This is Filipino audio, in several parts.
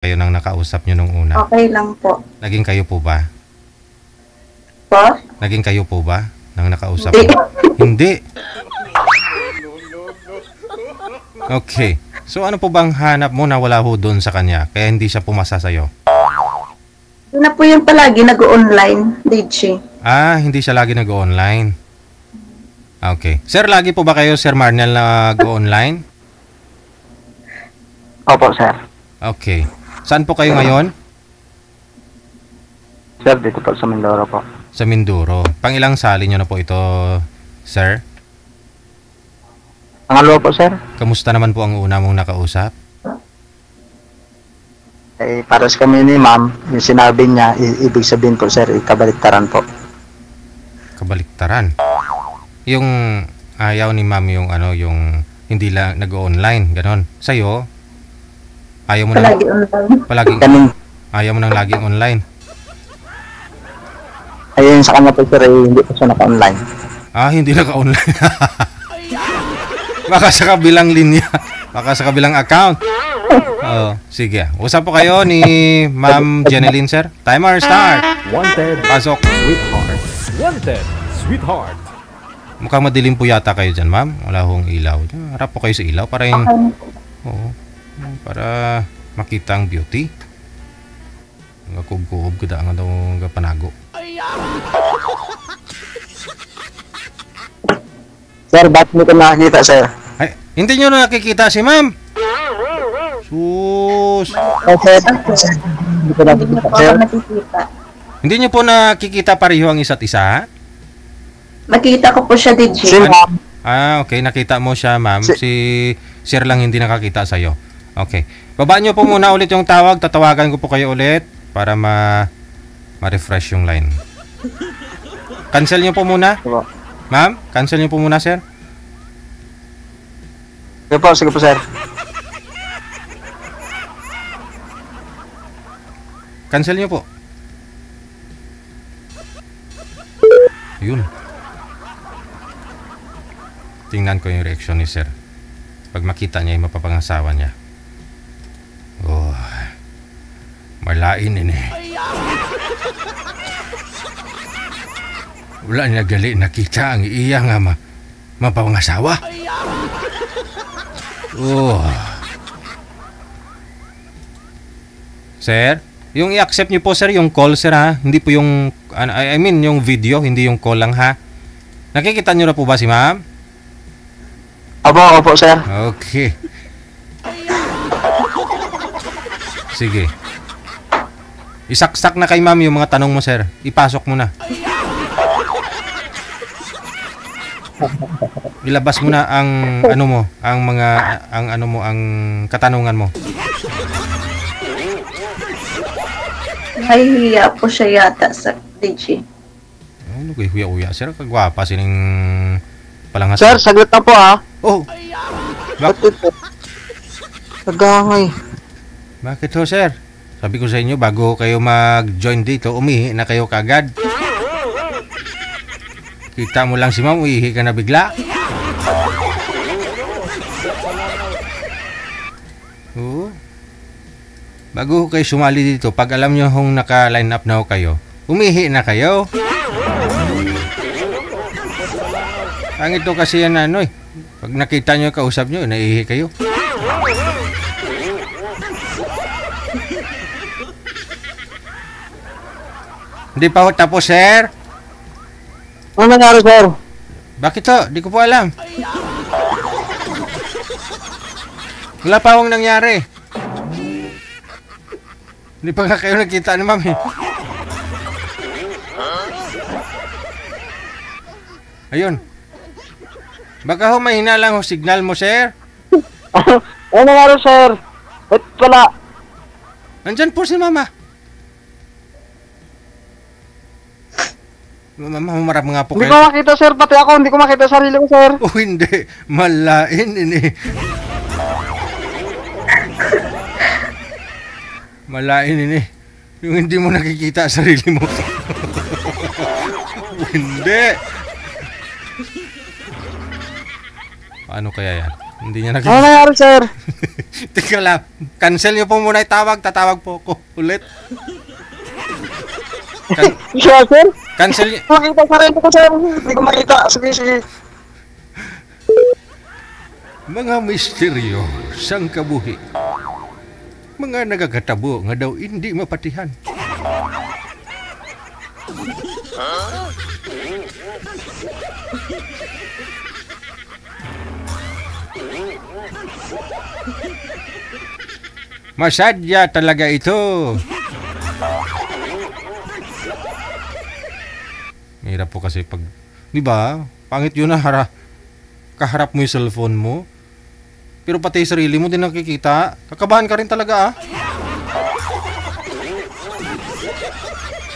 kayo nang nakausap nyo nung una? Okay lang po. Naging kayo po ba? Po? Naging kayo po ba nang nakausap Hindi. mo? Hindi. Okay. So ano po bang hanap mo na wala ho doon sa kanya kaya hindi siya pumasa sa'yo? Yun na po yung palagi nag-online, DJ. Ah, hindi siya lagi nag-online. Okay. Sir, lagi po ba kayo, Sir Marnel, nag-online? Opo, sir. Okay. Saan po kayo ngayon? Sir, dito po sa Mindoro po. Sa Mindoro. Pangilang sali nyo na po ito, sir? Pangalawa po, sir. Kamusta naman po ang una mong nakausap? Eh, para sa kami ni ma'am, yung sinabi niya, ibig sabihin po, sir, ikabaliktaran po. Kabaliktaran. Yung ayaw ni ma'am yung ano, yung hindi lang nag-online, ganon. Sa'yo, ayaw mo Palagi na online. Kaming, ayaw mo nang laging online. ayun sa kanya po, sir, hindi po siya naka-online. Ah, hindi naka-online. Baka sa kabilang linya. Baka sa kabilang account. Oh, sige. Usap po kayo ni Ma'am Jeneline, sir. Timer start. Wanted, Pasok. sweetheart. Wanted, sweetheart. Mukhang madilim po yata kayo dyan, ma'am. Wala hong ilaw. Harap po kayo sa ilaw para yung... Oo. Para makita ang beauty. Nagkugkuhob ko da nga daw panago. Sir, ba't mo ko nakakita, sir? Ay, hindi nyo na nakikita si ma'am. Sus. Oh, sir. Hindi ko Hindi niyo nakikita, po sir. ako nakikita. Hindi nyo po nakikita pareho ang isa't isa? Nakita ko po siya, DJ. Sir, ma'am. Ah, okay. Nakita mo siya, ma'am. Si- Si Sir lang hindi nakakita sa'yo. Okay. Baba nyo po muna ulit yung tawag. Tatawagan ko po kayo ulit para ma-refresh yung line. Cancel nyo po muna. Opo. Ma'am, cancel nyo po muna, sir. Sige po, sir. Cancel nyo po. Yun. Tingnan ko yung reaction ni sir. Pag makita niya yung mapapangasawa niya. Oh, malain ini. Wala niya gali nakita ang iya nga mapapangasawa. Oh. Sir, yung i-accept niyo po, sir, yung call, sir, ha? Hindi po yung, I mean, yung video, hindi yung call lang, ha? Nakikita niyo na po ba si ma'am? Opo, sir. Okay. Sige. Isaksak na kay ma'am yung mga tanong mo, sir. Ipasok mo na. Ilabas mo na ang ano mo, ang mga ang ano mo, ang katanungan mo. Nahihiya po siya yata sa DJ. Ano kay huya-huya, sir? Kagwapa sining palangas. Sir, saglit na po, ha. Oh. Bakit po? Nagangay. Bakit ho, sir? Sabi ko sa inyo, bago kayo mag-join dito, umihi na kayo kagad. Kita mo lang si ma'am, umihi ka na bigla. Oo. Bago kayo sumali dito, pag alam nyo kung naka-line up na ho kayo, umihi na kayo. Ang ito kasi yan ano eh. Pag nakita nyo kausap nyo, naihi kayo. Hindi pa ho tapos, sir. Ano nangyari, sir? Bakit ho? Di ko po alam. Wala pa akong nangyari. Hindi pa nga kayo nakita ni ma'am eh. Ayun. Baka ho mahina lang ho signal mo, sir. Ano nangyari, sir? Ba't wala? Nandyan po si mama. Mama, humarap nga po Hindi kayo. ko makita, sir. Pati ako, hindi ko makita sarili ko, sir. Oh, hindi. Malain ini. Malain ini. Yung hindi mo nakikita sarili mo. Hindi. Paano kaya yan? Hindi niya Ano nakikita. nangyari, sir? Teka lang. Cancel niyo po muna itawag. Tatawag po ako ulit. Siya, sir? Cancel niyo. Makita sa rin ko, sir. Hindi ko makita. Sige. Mga misteryo sang kabuhi. Mga nagagatabo nga daw hindi mapatihan. Masadya talaga ito. Mahirap po kasi pag, di ba? Pangit yun na kaharap mo yung cellphone mo. Pero pati yung sarili mo din nakikita. Kakabahan ka rin talaga ah.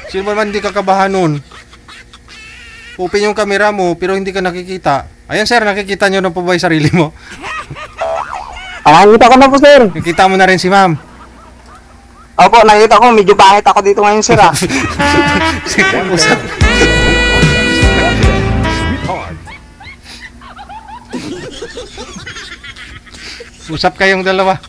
Sino ba naman hindi kakabahan nun? Open yung camera mo pero hindi ka nakikita. Ayan sir, nakikita nyo na po ba yung sarili mo? Nakikita ko na po, sir. Nakikita mo na rin si ma'am. Opo, nakikita ko. Medyo pangit ako dito ngayon, sir. Usap, Sweetheart. usap kayong dalawa.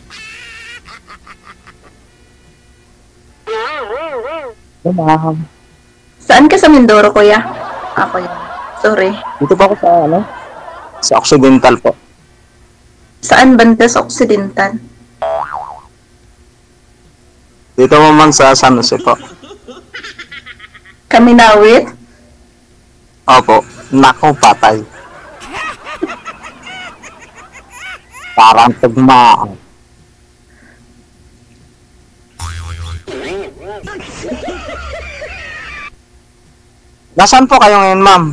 Saan ka sa Mindoro, kuya? Ako yun. Sorry. Dito po ako sa, sa Occidental po. Saan banda sa Occidental? Dito naman sa San Jose po. Kaminawit? Opo. Nako, patay. Parang tugma. Nasaan po kayo ngayon, ma'am?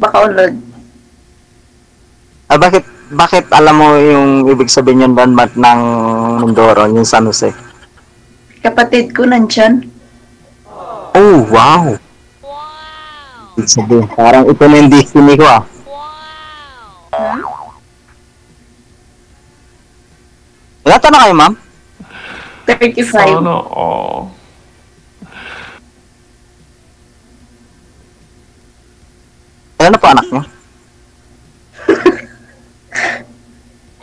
Bacolod. Ah, bakit alam mo yung ibig sabihin yan banmat ng Mindoro, yung San Jose? Kapatid ko nandyan. Oh, wow! Ibig sabihin, parang ito na yung destiny ko ah. Ilan taon na kayo, ma'am? 35. Ilan na po anak niyo?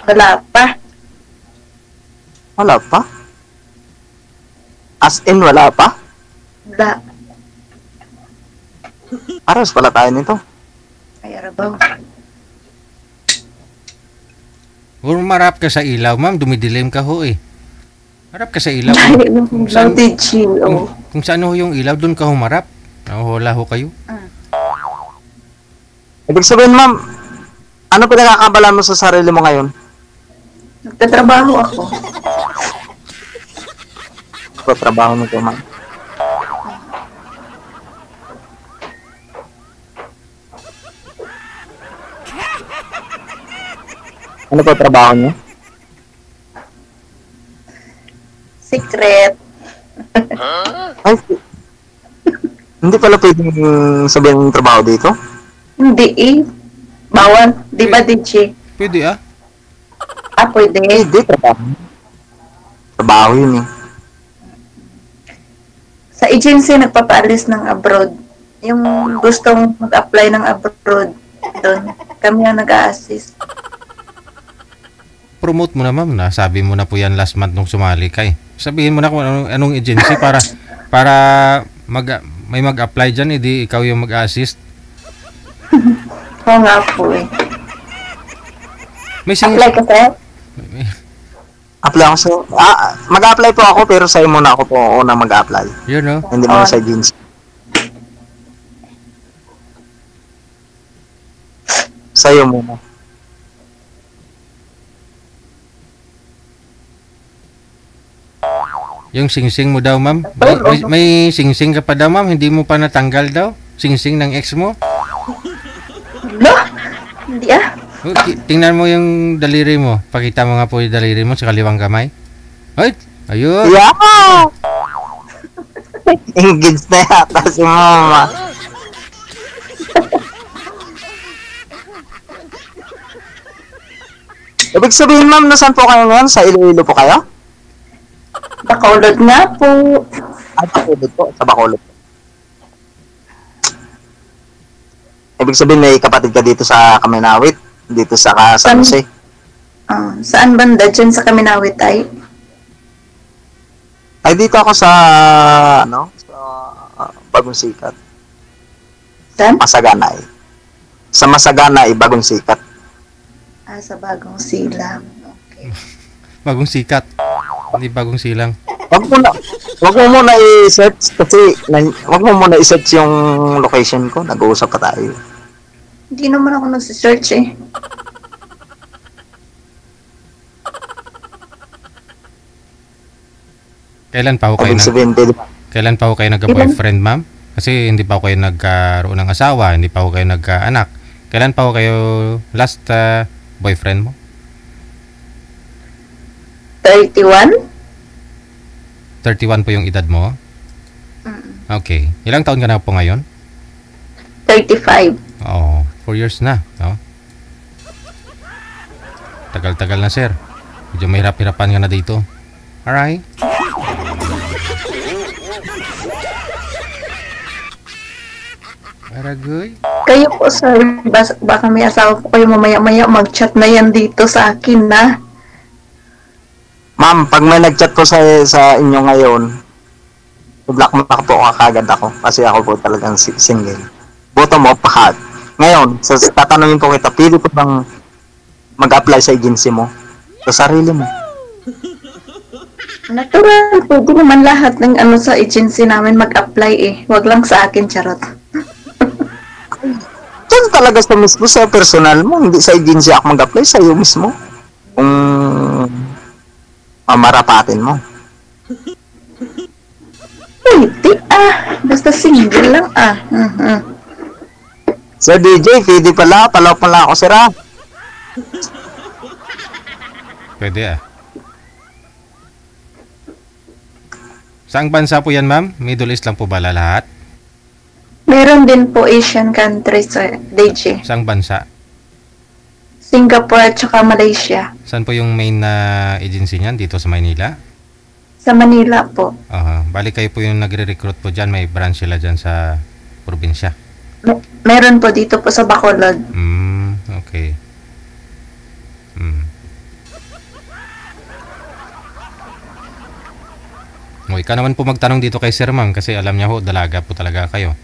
Wala pa. Wala pa? As in, wala pa? Wala. Aras pala tayo nito. Ay, arabaw. Kung marap ka sa ilaw, ma'am, dumidilim ka ho eh. Harap ka sa ilaw. Dahil yung Saan- loaded GO. Kung saan ho yung ilaw, doon ka humarap. Nahuhula ho kayo. Ibig sabihin, ma'am, ano pinakakabalan mo sa sarili mo ngayon? Nagtatrabaho ako. Trabaho mo to, ma'am. Ano po trabaho niyo? Secret. Ay, hindi pala pwedeng sabihin ng trabaho dito? Hindi eh. Bawal. Di ba, DJ? Pwede ah. Ah, pwede. Hindi, trabaho. Trabaho yun eh. Sa agency, nagpapaalis ng abroad. Yung gustong mag-apply ng abroad, doon. Kami ang nag-a-assist. Promote mo na ma'am. Nasabi mo na po yan last month nung sumali ka eh. Sabihin mo na kung anong agency para may mag-apply dyan, hindi ikaw yung mag-assist. Oo nga po eh. May sing... Apply ka, sir? Apply ako sa... mag-apply po ako pero sa'yo muna ako po una mag-apply. Yun no? Hindi muna sa agency. Sa'yo muna. Yung singsing mo daw ma'am. May singsing ka pa daw ma'am. Hindi mo pa natanggal daw. Singsing ng ex mo. No? Hindi ah. Oh, tingnan mo yung daliri mo. Pakita mo nga po yung daliri mo sa kaliwang kamay. Ay! Ayun! Yeah! Engaged na yata si mama. Ibig sabihin, ma'am, nasaan po kayo ngayon? Sa Iloilo po kayo? Bacolod nga po. Bacolod po. Sa Bacolod po. Ibig sabihin, may kapatid ka dito sa Kaminawit. Dito sa San Jose. Saan banda? Diyan sa Kaminawit ay? Ay, dito ako sa, sa Bagong Sikat. Saan? Masaganay. Sa Masaganay, Bagong Sikat. Sa Bagong Silang. Okay. Bagong sikat. Hindi bagong silang. Wag mo muna i-search kasi wag mo muna i-search yung location ko. Nag-uusap pa tayo. Hindi naman ako nagsisearch eh. Kailan pa ho kayo Ibig sabihin, pwede ba? Kailan pa ho kayo nagka-boyfriend, ma'am? Kasi hindi pa ho kayo nagkaroon ng asawa, hindi pa ho kayo nagka-anak. Kailan pa ho kayo last boyfriend mo? 31? 31 po yung edad mo? Okay. Ilang taon ka na po ngayon? 35. Oo, 4 years na. No? Tagal-tagal na, sir. Medyo mahirap-hirapan ka na dito. Alright? Aragoy? Kayo po sir, baka may asawa po kayo mamaya-maya mag-chat na yan dito sa akin na. Ma'am, pag may nag-chat po sa inyo ngayon, i-block mo na po kagad ako kasi ako po talagang single. Bottom of heart. Ngayon, tatanungin po kita, pili po bang mag-apply sa agency mo? Sa sarili mo? Natural, pwede naman lahat ng sa agency namin mag-apply eh. Wag lang sa akin, charot. Diyan talaga sa mismo sa personal mo, hindi sa agency ako mag-apply, sa iyo mismo. Kung mamarapatin mo. Pwede basta single lang Sir DJ, pwede pala, palaw pala ako sira. Pwede Saang bansa po yan, ma'am? Middle East lang po ba lahat? Meron din po Asian countries, DJ. Saang bansa? Singapore at saka Malaysia. Saan po yung main na agency niyan? Dito sa Maynila? Sa Manila po. Bali kayo po yung nagre-recruit po dyan. May branch sila dyan sa probinsya. Meron po dito po sa Bacolod. Okay. Ikaw naman po magtanong dito kay Sir, ma'am, kasi alam niya ho, dalaga po talaga kayo.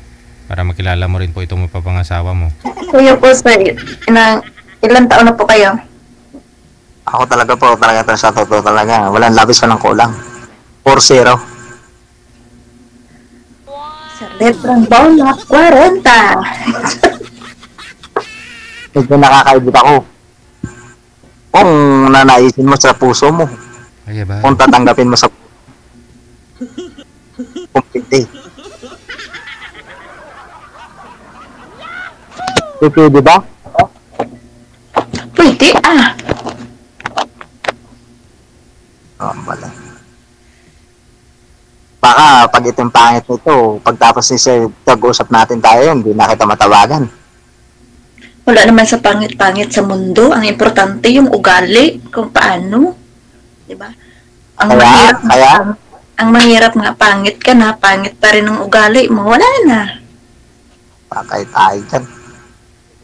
Para makilala mo rin po itong mapapangasawa mo. Kayo po sir, ilan taon na po kayo? Ako talaga po, talaga sa totoo talaga. Walang labis, walang kulang. 4-0. Sa letrang bola, 40. Medyo nakakaibig ako. Kung nanaisin mo sa puso mo, Ay, ba? kung tatanggapin mo sa kumpiti. Pwede ba? Pwede Wala. Baka pag itong pangit nito, pagtapos ni Sir, pag-usap natin tayo, hindi na kita matawagan. Wala naman sa pangit-pangit sa mundo. Ang importante yung ugali, kung paano. Diba? Ang mahirap nga, pangit ka na, pangit pa rin ang ugali mo, wala na. Patay tayo dyan.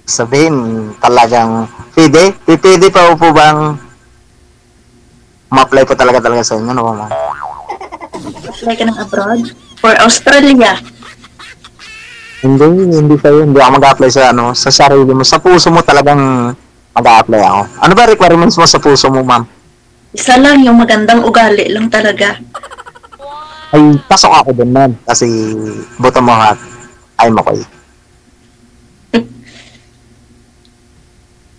Sabihin, talagang pwede pa po bang ma-apply po talaga sa inyo, no, ma'am? Apply ka ng abroad? For Australia? Hindi sa'yo. Hindi ako mag-apply sa sarili mo. Sa puso mo talagang mag-apply ako. Ano ba requirements mo sa puso mo, ma'am? Isa lang, yung magandang ugali lang talaga. Ay, pasok ako dun, ma'am. Kasi buto mo at ay mo ko eh.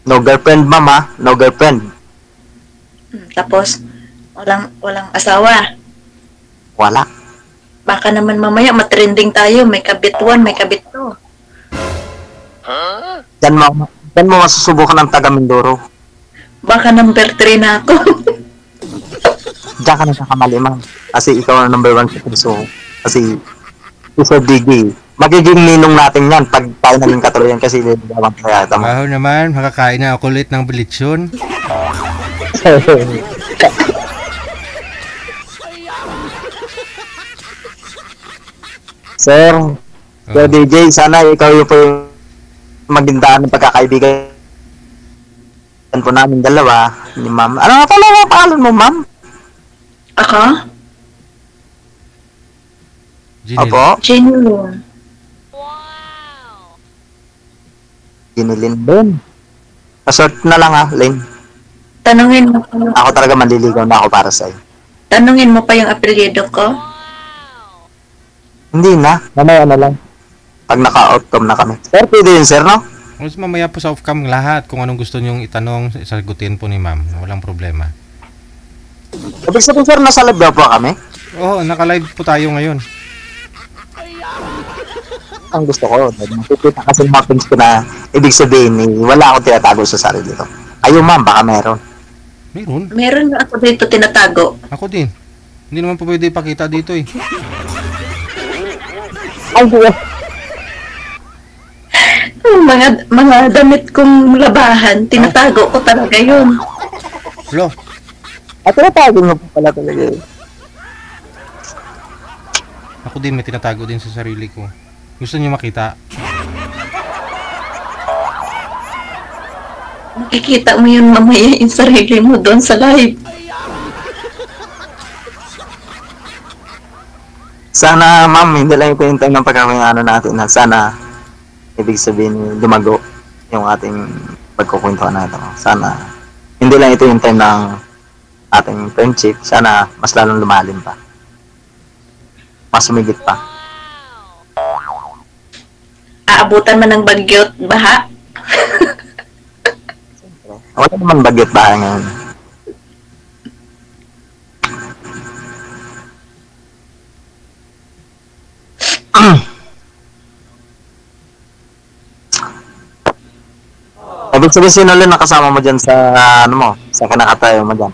No girlfriend, ma'am, ha? No girlfriend. Tapos, walang asawa. Wala. Baka naman mamaya matrending tayo, may kabit 1, may kabit 2. Yan mo masusubukan ng taga Mindoro. Baka number 3 na ako. Diyan ka na nakamali, ma'am. Kasi ikaw ang number 1 sa puso. Kasi Sir DG, magiging ninong natin yan pag tayo naging katuluyan kasi bigawang kaya tama. Baho naman, makakain na ako ulit ng bilitsyon. Sir DJ, sana ikaw yung po yung maging daan ng pagkakaibigan Yan po namin dalawa, ni ma'am. Ano nga pala ang pangalan mo, ma'am? Ako? Ginil. Opo, Genuine. Ginilin din. Pasort na lang Lane. Tanungin mo pa yung, Ako talaga maliligaw na ako para sa'yo. tanungin mo pa yung apelyido ko. Hindi na, mamaya na lang. Pag naka-outcome na kami. Sir, pwede yun, sir, no? Mas mamaya po sa off-cam lahat kung anong gusto nyong itanong, sagutin po ni ma'am. Walang problema. Ibig sabihin, sir, nasa live daw po kami. Oo, naka-live po tayo ngayon. Ang gusto ko, nakikita kasi mga things ko na ibig sabihin, wala akong tinatago sa sarili ko. Ayun, ma'am, baka meron. Meron. Meron nga ako dito tinatago. Ako din. Hindi naman po pwede ipakita dito eh. Ay, di Mga damit kong labahan, tinatago ko talaga yun. Lo, At tinatago mo po pala talaga. ako din may tinatago din sa sarili ko. Gusto niyo makita? Makikita mo yun mamaya yung sarili mo doon sa live. Sana, ma'am, hindi lang ito yung time ng pagkakayano natin na sana ibig sabihin lumago yung ating pagkukwentuhan natin. Sana hindi lang ito yung time ng ating friendship. Sana mas lalong lumalim pa. Mas sumigit pa. Aabutan man ng bagyo at baha. Wala naman bagyot ba ngayon? Ibig sabihin, sino lang nakasama mo dyan sa, ano mo, sa kinakatayo mo dyan?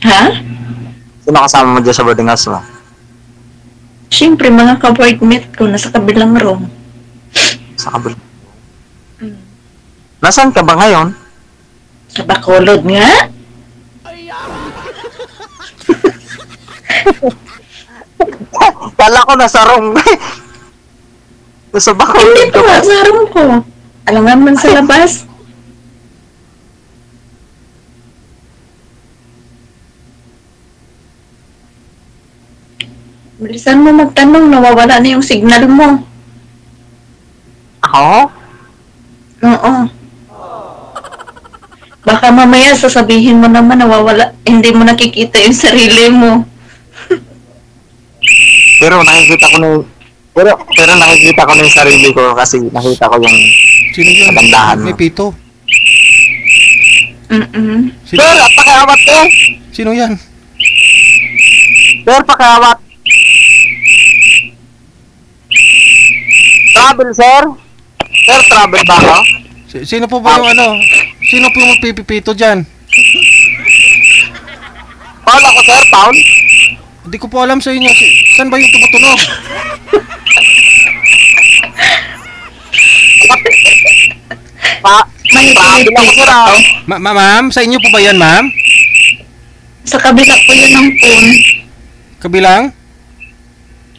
Ha? Sino kasama mo dyan sa boarding house mo? Siyempre, mga ka-boardmate ko nasa kabilang room. Sa kabul. Nasaan ka ba ngayon? Sa Bacolod nga? Kala ko nasa room. Nasa Hindi Bacolod pa nga sa room ko. Alangan man sa labas. Bilisan mo magtanong, nawawala na yung signal mo. Ako? Oo. Baka mamaya sasabihin mo naman nawawala, hindi mo nakikita yung sarili mo. Pero nakikita ko na pero nakikita ko na yung sarili ko kasi nakita ko yung sino yun? kagandahan mo. May pito. Sino, Sir, at pakiawat eh! sino yan? Sir, pakiawat! Travel, sir? Sir, travel ba ako? Sino po ba yung ano? Sino po yung pipipito dyan? Paul ako, sir, Paul? Hindi ko po alam sa inyo. Saan ba yung tumutunog? Travel ako, sir, ah. Ma'am, sa inyo po ba yan, ma'am? Sa kabila po yun ng phone. Kabilang?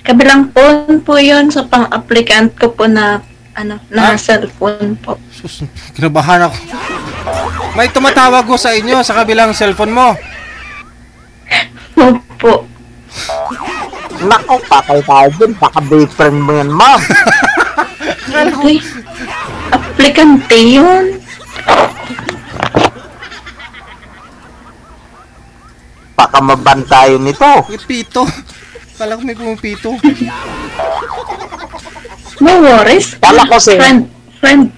Kabilang phone po yun sa pang-applicant ko po na Ah. cellphone po. Sus, kinabahan ako. May tumatawag ko sa inyo sa kabilang cellphone mo. Opo. Nako, patay tayo dun. Baka boyfriend mo yan, ma'am. Ay, aplikante yun. Baka maban tayo nito. May pito. Kala ko may pumipito. No worries. Kala ko, sir. Friend.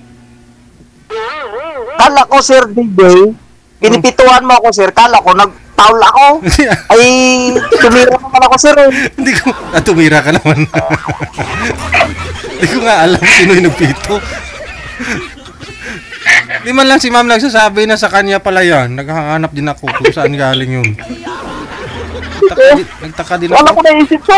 Kala ko, sir, DJ, pinipituan mo ako, sir. Kala ko, nag-foul ako. Ay, tumira naman ako, sir. Hindi ko... tumira ka naman. Hindi ko nga alam sino yung nagpito. Di man lang si ma'am nagsasabi na sa kanya pala yan. Naghahanap din ako kung saan galing yun. Nagtaka din Wala ko ako. naisip ko.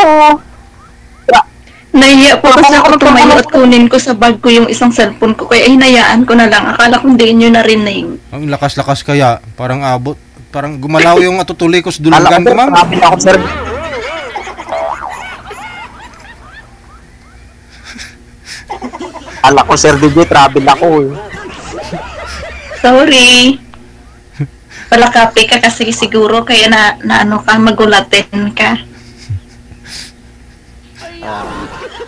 Nahiya po kasi ako tumayo at kunin ko sa bag ko yung isang cellphone ko. Kaya hinayaan ko na lang. Akala ko hindi nyo narinig. Ang lakas-lakas kaya. Parang abot. Parang gumalaw yung atutuloy ko sa Kala dulugan ko, ko, sir, ma'am. travel ako, sir. Kala ko, sir, DJ, travel ako, eh. Sorry. palakapi ka kasi siguro kaya na ano ka, magulatin ka.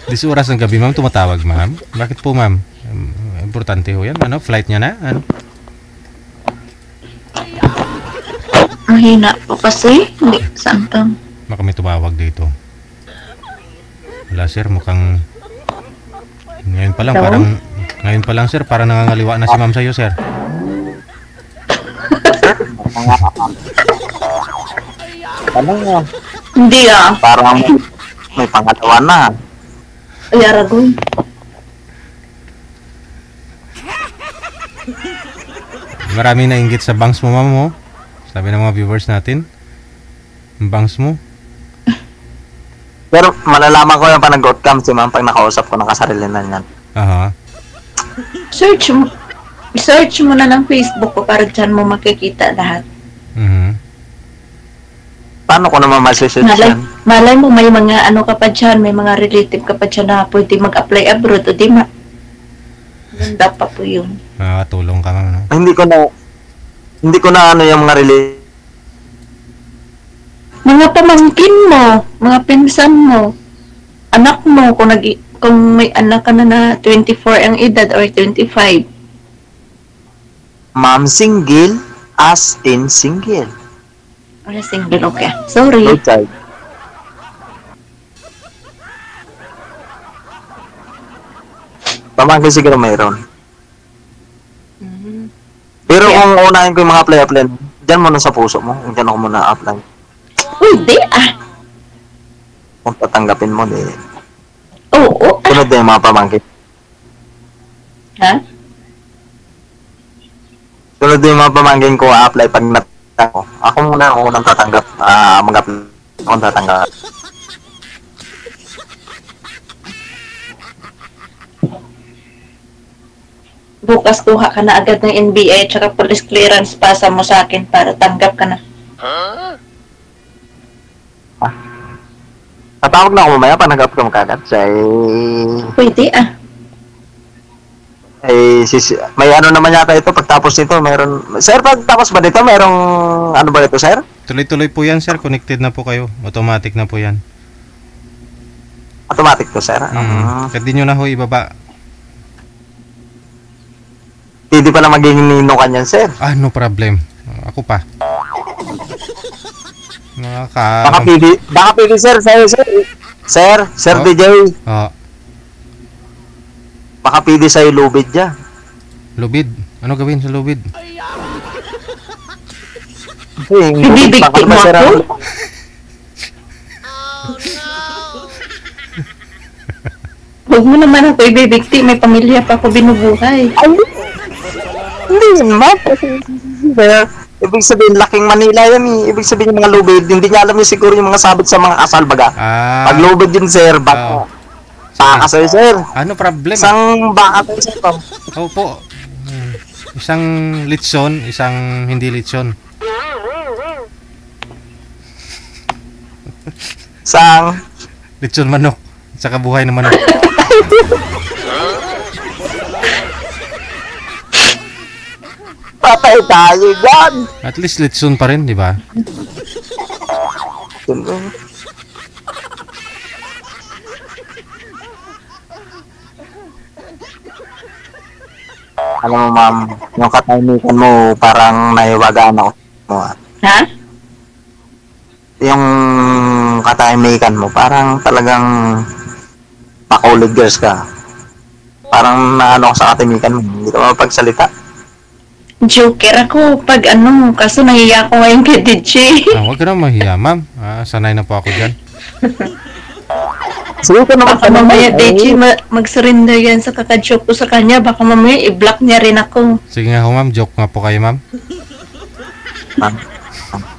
Dis oras ng gabi, ma'am, tumatawag, ma'am. Bakit po, ma'am? Importante ho yan. Ano? Flight niya na? Ano? Mahina po kasi. Hindi, saan to? Baka may tumawag dito. Wala, sir. Mukhang... Ngayon pa lang, Hello? parang... Ngayon pa lang, sir. Parang nangangaliwa na si ma'am sa'yo, sir. Ano nga? Hindi Parang may pangalawa na. Ay, aragoy. Maraming nainggit sa bangs mo, ma'am, mo. Sabi ng mga viewers natin. Ang bangs mo. Pero malalaman ko yung pag nag-outcome si ma'am pag nakausap ko ng kasarili na niyan. Aha. Search mo na ng Facebook ko para dyan mo makikita lahat. Mhm. Paano ko naman masusunod yan? Malay mo may mga ano ka pa dyan, may mga relative ka pa dyan na pwede mag-apply abroad o di ganda pa po yun. Makakatulong ka, ma'am, no? Ay, hindi ko na ano yung mga Mga pamangkin mo, mga pinsan mo, anak mo, kung may anak ka na 24 ang edad or 25. ma'am single as in single. Or single, okay. Sorry. Outside. Pamangkin siguro mayroon. Pero Yeah. kung unahin ko yung mga apply, dyan muna sa puso mo. Dyan ako muna apply. Uy, di Kung tatanggapin mo, di. Oo, Sunod na yung mga pamangkin. Ha? Sunod na yung mga pamangkin ko, apply pag natanggap ko. Ako muna ang unang tatanggap. Mag-apply. Ako tatanggap. Bukas kuha ka na agad ng NBA tsaka police clearance pasa mo sa akin para tanggap ka na. Tatawag na ako mamaya pag nag-apply mo kagad. Pwede May ano naman yata ito, pagtapos nito, meron... Sir, pagtapos ba dito, merong... Ano ba ito, sir? Tuloy-tuloy po yan, sir. Connected na po kayo. Automatic na po yan. Automatic to, sir. Pwede nyo na ho ibaba. Hindi pala magiging nino kanyan, sir. No problem. Ako pa. Baka pili, sir. Sir Oh. DJ. Oh, Baka pili sa'yo lubid dyan. lubid. Ano gawin sa lubid? Bibigti mo ako? Huwag mo naman ako ibibigti, may pamilya pa ako binubuhay. Hindi naman. Sir, ibig sabihin, laking Manila yan eh. Ibig sabihin yung mga lubid, hindi niya alam yung siguro yung mga sabit sa mga kasal baga. Pag lubid yun, sir, baka. Baka sa'yo, sir. Ano problem? Isang baka sa'yo, sir. Opo. Isang litson, isang hindi litson. Isang... Litson manok. Saka buhay na manok. Patay tayo dyan. At least litson pa rin, di ba? Alam mo, ma'am, yung katahimikan mo, parang naiwagaan ako. Ha? Yung katahimikan mo, parang talagang makulig girls ka. Parang naano ko sa katahimikan mo, hindi ka mapagsalita. Joker ako pag ano, kaso nahiya ko ngayon kay DJ. Huwag ka na mahiya, ma'am. Sanay na po ako dyan. Sige ko naman Baka mamaya DJ mag-surrender yan sa kaka-joke ko sa kanya, baka mamaya i-block niya rin ako. Sige nga ho, ma'am. Joke nga po kayo, ma'am. Ma'am,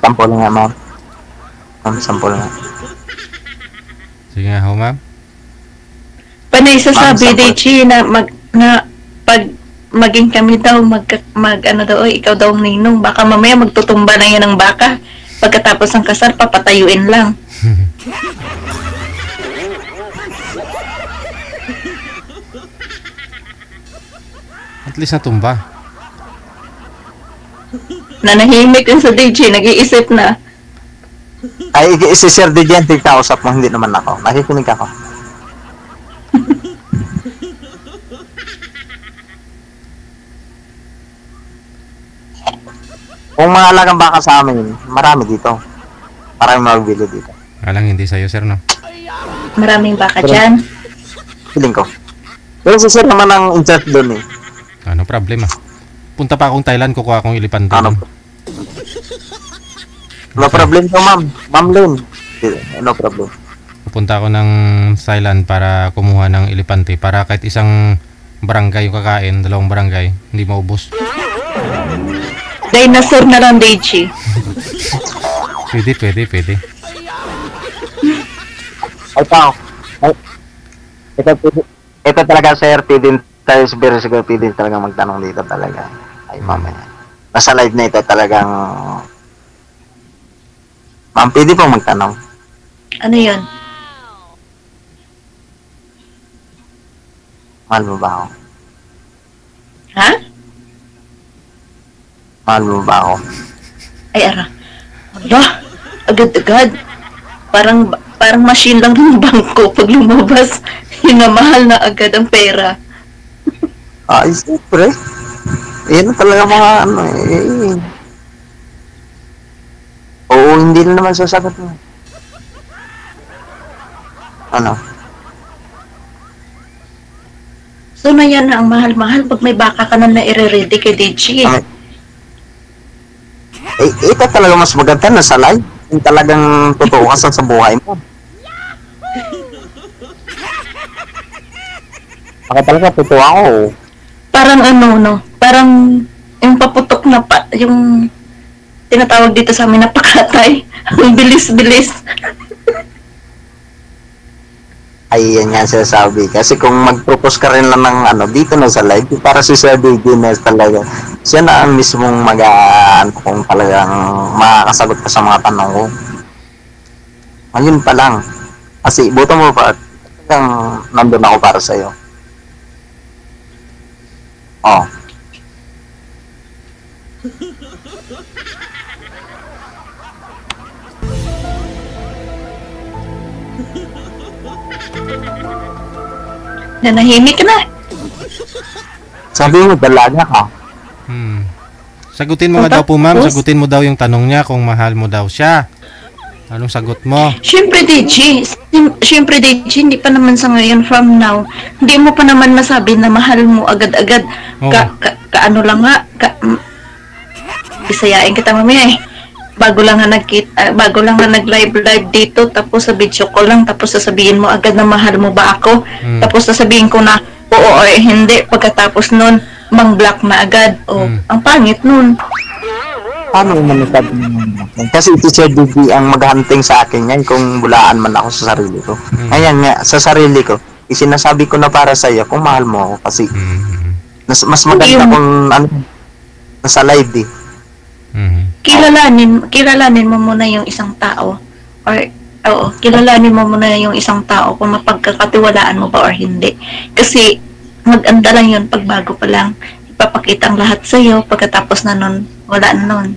sampol nga, ma'am. Ma'am, sampol nga. Sige nga ho, ma'am. Panay sasabi Ma'am, DJ na pag maging kami daw, ano daw, ikaw daw ang ninong, baka mamaya magtutumba na yan ng baka. Pagkatapos ng kasal, papatayuin lang. At least natumba. Nanahimik yun sa DJ, nag-iisip na. Ay, si Sir Didian, kausap mo, hindi naman ako. Nakikinig ako. Kung mga alagang baka sa amin, marami dito. Marami magbili dito. Alang hindi sa'yo, sir, no? Maraming baka dyan. Feeling ko. Pero si Sir naman ang in-charge doon eh. Ano problema? Punta pa akong Thailand, kukuha akong elepante. Ano? doon. No problem to, ma'am. Ma'am Lynn. No problem. Pupunta ako ng Thailand para kumuha ng elepante para kahit isang barangay yung kakain, 2 barangay, hindi maubos. Dinosaur na lang, DJ. Pwede. Ay, tao. Ay, ito talaga, Sir. Pwede tayo siguro pwede talaga magtanong dito talaga. Ay, mamaya. Nasa live na ito talagang... Ma'am, pwede pong magtanong. Ano yun? Mahal mo ba ako? Ha? Mahal mo ba ako? Ay, ara. Wala. Agad-agad. Parang machine lang ng bangko pag lumabas. Hinamahal na agad ang pera. Ay, siyempre. Yan na talaga mga ano eh. Oo, hindi na naman sasagot mo. Ano? So na yan ang mahal-mahal pag may baka ka na na-ready kay DJ. Ay, ito talaga mas maganda na sa live. Yung talagang totoo ka sa buhay mo. Ako talaga totoo ako. Parang ano, no? Parang yung paputok na yung tinatawag dito sa amin na pakatay. Ang bilis-bilis. Ay, yan nga sinasabi. Kasi kung mag-propose ka rin lang ng ano, dito na sa live, para si Sir Dines talaga. Siya na ang mismong kung talagang makakasagot ka sa mga tanong ko. Ayun pa lang. Kasi buto mo pa, talagang nandun ako para sa'yo. Oh. Nanahimik ka na. Sabi mo, dalaga ka. Sagutin mo nga daw po, ma'am. Sagutin mo daw yung tanong niya kung mahal mo daw siya. Anong sagot mo? Siyempre, DJ. Siyempre, DJ, hindi pa naman sa ngayon from now. Hindi mo pa naman masabi na mahal mo agad-agad. Oo. Ano lang nga. Bisayain kita mamaya eh. Bago lang nga nag-live dito, tapos sa video ko lang, tapos sasabihin mo agad na mahal mo ba ako? Tapos sasabihin ko na oo or hindi. Pagkatapos nun, mang-block na agad. Ang pangit nun. Paano naman nasabi mo? Kasi ito si Didi ang maghunting sa akin yan kung bulaan man ako sa sarili ko. Ayan nga, sa sarili ko, isinasabi ko na para sa iyo kung mahal mo ako kasi mas maganda kung ano, nasa live eh. Kilalanin mo muna yung isang tao kilalanin mo muna yung isang tao kung mapagkakatiwalaan mo ba or hindi. Kasi maganda lang yun pag bago pa lang. Ipapakita ang lahat sa'yo, pagkatapos na nun, wala na nun.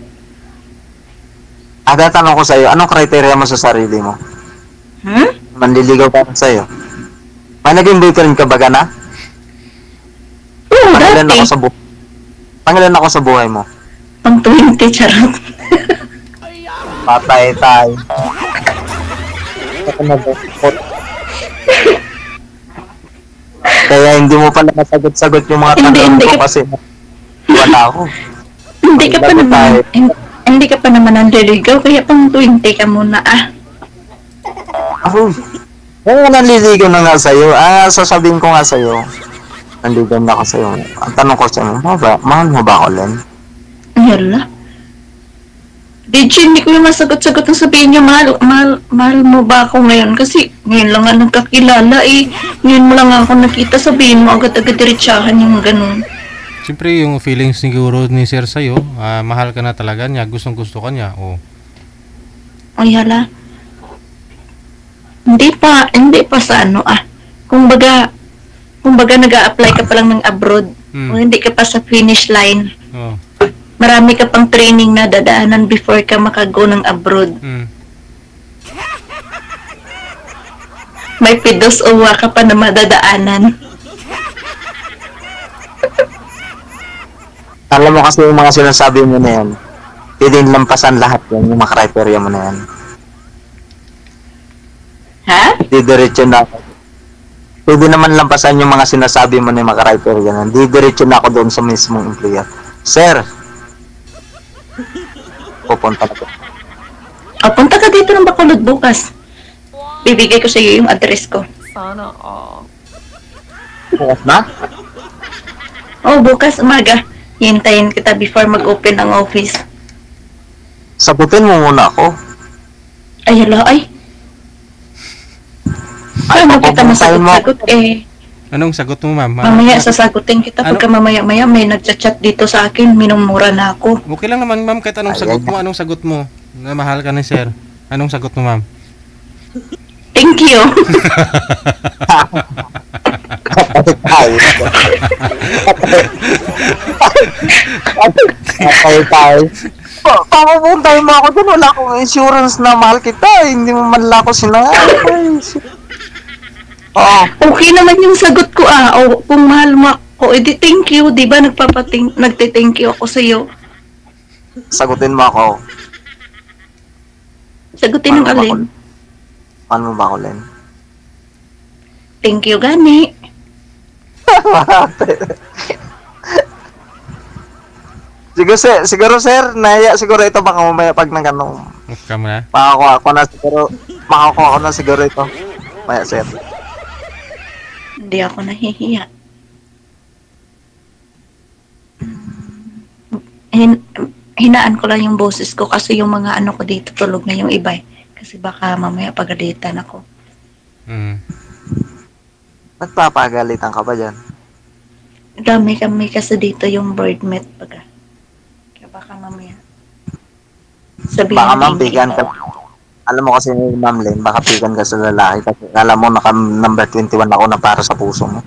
Tatanong ko sa'yo, anong criteria mo sa sarili mo? Manliligaw para sa'yo? May naging boyfriend ka ba na? Oo, dati. Pangilan ako sa buhay mo? Pang 20, charot. Patay tayo. Kaya hindi mo pala masagot-sagot yung mga tanong ko kasi wala ako. Hindi ka pa naman nanliligaw, kaya pang 20 ka muna Ako, nanliligaw na nga sa'yo. Sasabihin ko nga sa'yo. Nanliligaw na ako sa'yo. Ang tanong ko sa'yo, mahal mo ba ako, Len? Yala. DJ, hindi ko yung masagot-sagot ang sabihin niya, mahal mo ba ako ngayon? Kasi ngayon lang nga nagkakilala eh. Ngayon mo lang ako nakita, sabihin mo agad-agad diretsahan yung ganun. Siyempre yung feelings siguro ni Sir sa'yo, mahal ka na talaga niya, gustong-gusto ka niya. Ay hala. Hindi pa sa ano Kung baga nag-a-apply ka pa lang ng abroad, o hindi ka pa sa finish line. marami ka pang training na dadaanan before ka makago ng abroad. May pidos uwa ka pa na madadaanan. Alam mo kasi yung mga sinasabi mo na yan, pwedeng lampasan lahat yan, yung mga criteria mo na yan. Ha? Didiretso na ako. Pwede naman lampasan yung mga sinasabi mo na yung mga criteria na yan. Didiretso na ako doon sa mismong employer. Sir! Pupunta na po. O, punta ka dito ng Bacolod bukas. Bibigay ko sa iyo yung address ko. Sana all. Bukas na? Oh, bukas umaga. Hintayin kita before mag-open ang office. Sagutin mo muna ako. Ay, hala, ay. Paano kita papuntahin mo. masagot-sagot eh? Anong sagot mo, ma'am? Mamaya sasagutin kita Ano? pagka mamaya-maya may nagchat-chat dito sa akin, minumura na ako. Okay lang naman, ma'am, kahit anong sagot mo, anong sagot mo? Na mahal ka ni sir. Anong sagot mo, ma'am? Thank you. Ay. Tay. Papapuntahin mo ako doon. Wala akong insurance na mahal kita. Hindi mo man lang ako sinabi. Oo. Okay naman yung sagot ko O, kung mahal mo ako, edi thank you. Di ba nagte-thank you ako sa iyo. Sagutin mo ako. Sagutin ng Paano ba alin. Paano mo ba ako, Len? Thank you, gani. Siguro sir, nahiya siguro ito baka mamaya pag nagano. Huwag ka mo na. Makakuha ko na siguro ito. Maya sir. Hindi ako nahihiya. Hinaan ko lang yung boses ko kasi yung mga ano ko dito tulog na yung iba. Kasi baka mamaya pagalitan ako. Nagpapagalitan ka ba dyan? Dami kami kasi dito yung bird met baga. Kaya baka mamaya. Sabihin Baka ma'am, hindi pigan ka. Alam mo kasi ma'am Len, baka pigan ka sa lalaki kasi alam mo naka number 21 ako na para sa puso mo.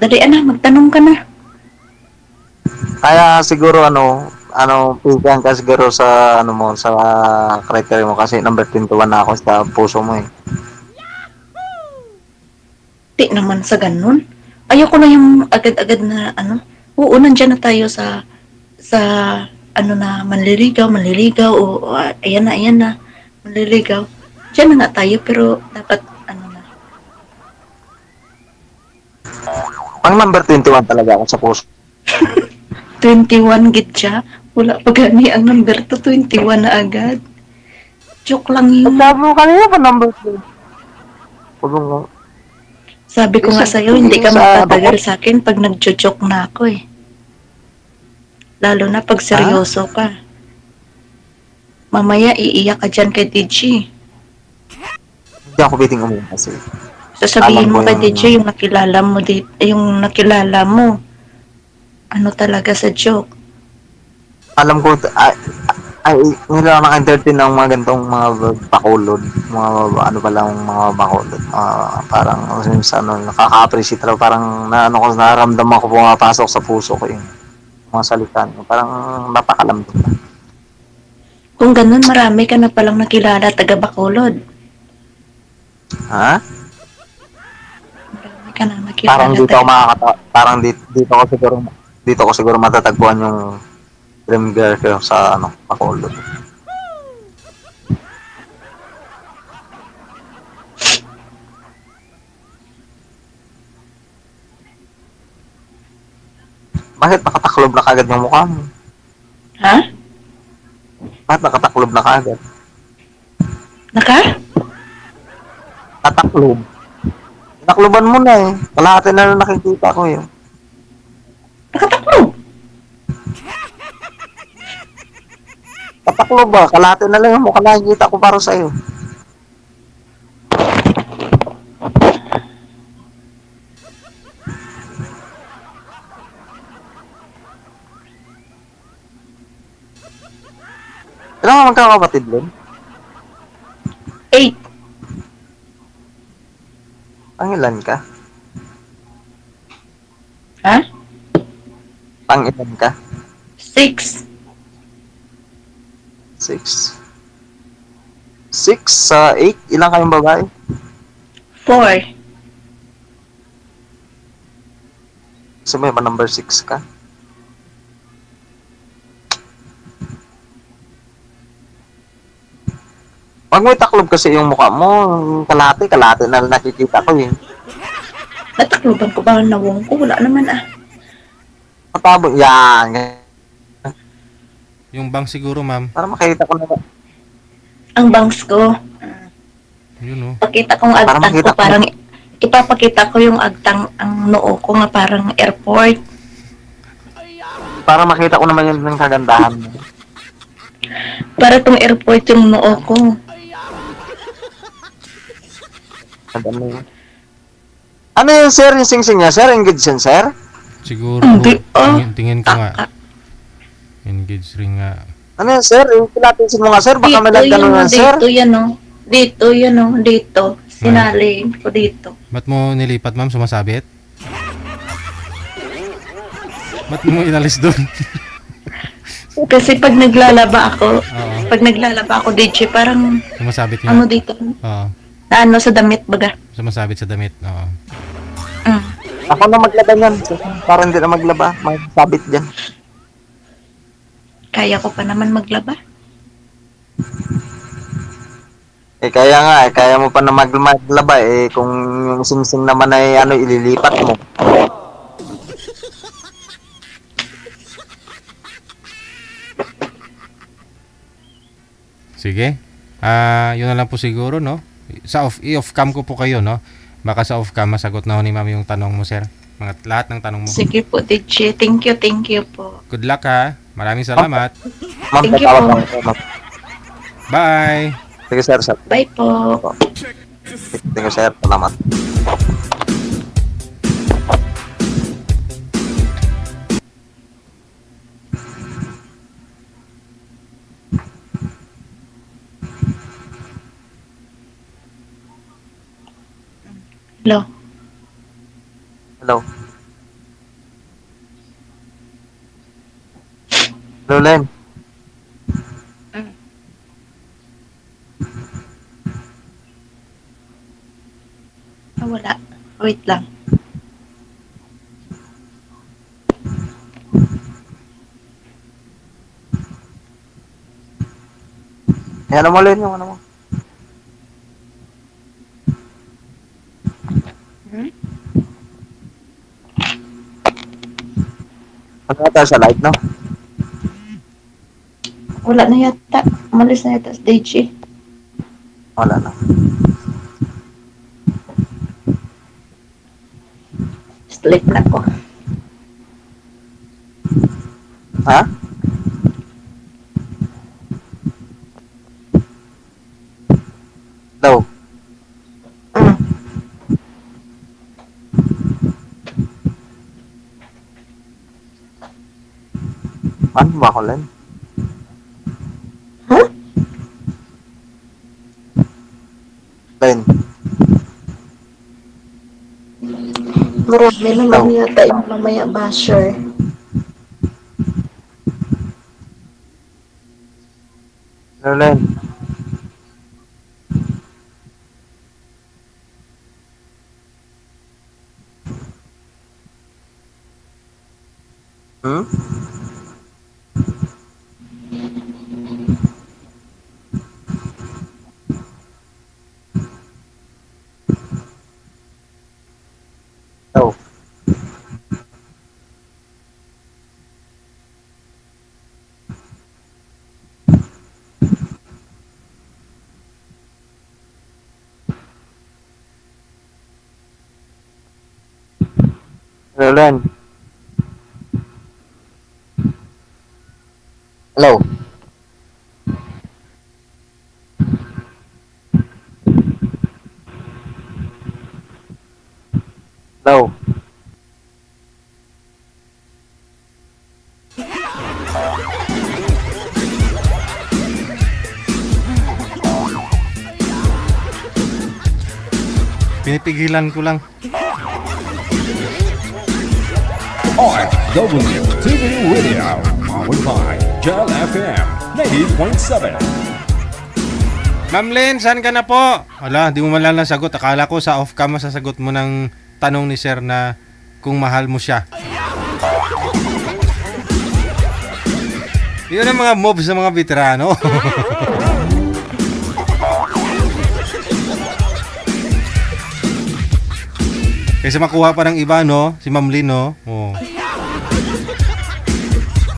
Dali magtanong ka na. Kaya siguro pigan ka siguro sa sa criteria mo kasi number 21 na ako sa puso mo eh. Di naman sa ganun. Ayoko na yung agad-agad na Oo, nandyan na tayo sa manliligaw o ayan na, manliligaw. Diyan na nga tayo pero dapat Pang number 21 talaga ako sa puso. 21 gid siya. Wala pa gani ang number to 21 na agad. Joke lang yun. Sabi mo kanina pa number 2. Sabi ko nga sa'yo, hindi ka magtatagal sa akin pag nagjo-joke na ako eh. Lalo na pag seryoso ka. Mamaya iiyak ka dyan kay DJ. Hindi ako pwedeng umuwi kasi. Sasabihin Alam mo ko kay yung- DJ yung nakilala mo. Ano talaga sa joke. Alam ko, hindi ako naka-entertain ng mga gantong mga bakulod. Mga mga bakulod. Parang nakaka-appreciate talaga. Parang naramdaman ko pumapasok sa puso ko yung mga salita niyo. Parang napakalambot. Kung ganun, marami ka na palang nakilala taga Bacolod. Ha? Marami ka na nakilala Parang dito ako parang dito ko siguro matatagpuan yung dream girl ko sa Bacolod. Bakit nakataklob na kagad yung mukha mo? Ha? Bakit nakataklob na kagad? Naka? Tataklob. Takloban mo na eh. Kalahati na lang nakikita ko eh. Nakataklob. Tataklob ba? Kalahati na lang yung mukha nakikita ko para sa'yo. Ano magkakapatid din? 8. Pangilan ka? Ha? Pangilan ka? 6. 6. 6 sa 8? Ilan kayong babae? 4. Sabi ba number 6 ka? Pag may taklob kasi yung mukha mo, kalate na nakikita ko eh. Natakluban ko ba ang nawong ko? Wala naman ah. Matabo, yan. Yung bang siguro, ma'am. Para makita ko na. Ang bangs ko. Yun, oh. Pakita kong Para agtang makita ko. ko. Parang ipapakita ko yung agtang ang noo ko nga parang airport. Para makita ko naman yung kagandahan mo. Para tong airport yung noo ko. Ano yun, sir? Yung sing-sing niya, sir? Engaged yan, sir? Siguro, Hindi, tingin ko nga. Engage ring nga. Ano yun, sir? Yung pilatinsin mo nga, sir? Baka may nagtanong yan, sir? Dito yan o. Dito, yan o. Dito. Sinali ko dito. Ba't mo nilipat, ma'am? Sumasabit? Ba't mo inalis doon? Kasi pag naglalaba ako, Oo. DJ, parang Sumasabit nga. ano dito, Oo. na ano sa damit baga. Sumasabit sa damit. Oo. Mm. Ako na maglaba yan. Para hindi na maglaba. Magsabit dyan. Kaya ko pa naman maglaba. Kaya nga, kaya mo pa na maglaba kung yung sing-sing naman ay ililipat mo. Sige. Yun na lang po siguro, no? I-off cam ko po kayo, no? Baka sa off cam masagot na ho ni ma'am yung tanong mo, sir. Lahat ng tanong mo. Sige po, DJ. Thank you po. Good luck, ha. Maraming salamat. Ma'am, Thank you tatawag po. ako, ma'am. Bye. Sige, sir. Bye po. Sige, sir. Salamat. Hello. Hello. Hello, Len. Wala. Wait lang. Ano mo, Len? Yung ano mo? Ano tayo sa light, no? Wala na yata. Umalis na yata sa DJ. Wala na. Sleep na ko. Ha? Hello. Mm. Ano ba ako, Len? Huh? Len. Marami naman yata yung mamaya basher. Hello, Len. Hmm? Hello. Hello, Len. Hello. Hello. Pinipigilan ko lang. RWTV Radio, powered by Gel FM 90.7. Ma'am Lynn, saan ka na po? Wala, di mo man lang nasagot. Akala ko sa off-cam masasagot mo ng tanong ni sir na kung mahal mo siya. Yun ang mga moves ng mga veterano. Kaysa makuha pa ng iba, no? Si Ma'am Lynn, no? Oh.